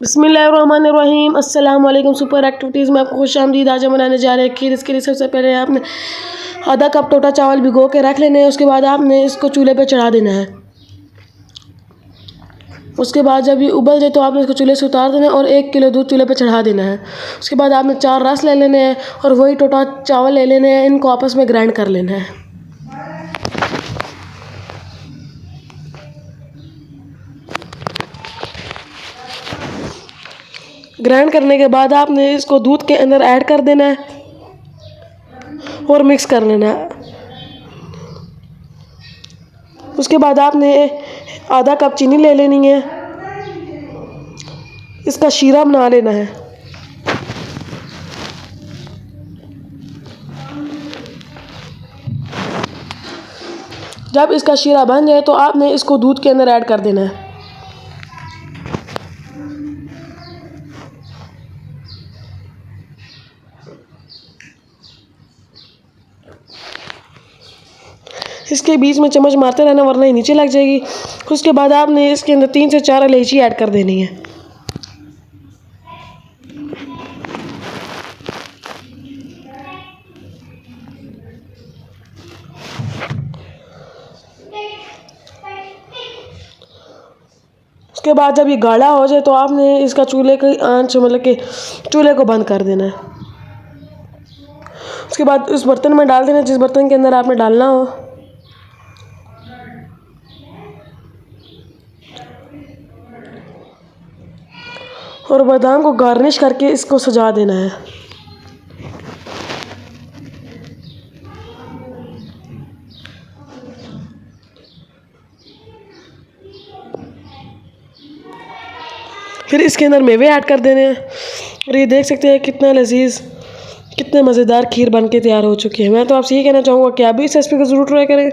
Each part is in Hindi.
बिस्मिल्लाहिर्रहमानिर्रहीम। अस्सलाम वालेकुम। सुपर एक्टिविटीज़ में आपको खुशामदीद। आज हम बनाने जा रहे हैं खीर। इसके लिए सबसे पहले आपने आधा कप टोटा चावल भिगो के रख लेने हैं। उसके बाद आपने इसको चूल्हे पे चढ़ा देना है। उसके बाद जब ये उबल जाए तो आपने इसको चूल्हे से उतार देना है और 1 किलो दूध चूल्हे पे चढ़ा देना है। उसके बाद आपने 4 रस ले लेने हैं और वही टोटा चावल ले लेने हैं। इनको आपस में ग्राइंड कर लेना है। ग्राइंड करने के बाद आपने इसको दूध के अंदर ऐड कर देना है और मिक्स कर लेना है। उसके बाद आपने आधा कप चीनी ले लेनी है। इसका शीरा बना लेना है। जब इसका शीरा बन जाए तो आपने इसको दूध के अंदर ऐड कर देना है। इसके बीच में चम्मच मारते रहना वरना ये नीचे लग जाएगी। उसके बाद आपने इसके अंदर 3 से 4 इलायची ऐड कर देनी है। उसके बाद जब ये गाढ़ा हो जाए तो आपने इसका चूल्हे की आंच मतलब कि चूल्हे को बंद कर देना है। उसके बाद उस बर्तन में डाल देना जिस बर्तन के अंदर आपने डालना हो। और बादाम को गार्निश करके इसको सजा देना है। फिर इसके अंदर मेवे ऐड कर देने हैं और ये देख सकते हैं कितना लजीज कितने मज़ेदार खीर बन के तैयार हो चुकी है। मैं तो आपसे ये कहना चाहूँगा कि आप भी इस रेसिपी को ज़रूर ट्राई करें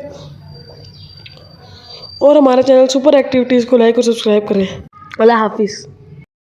और हमारे चैनल सुपर एक्टिविटीज़ को लाइक और सब्सक्राइब करें। अल्लाह हाफिज़।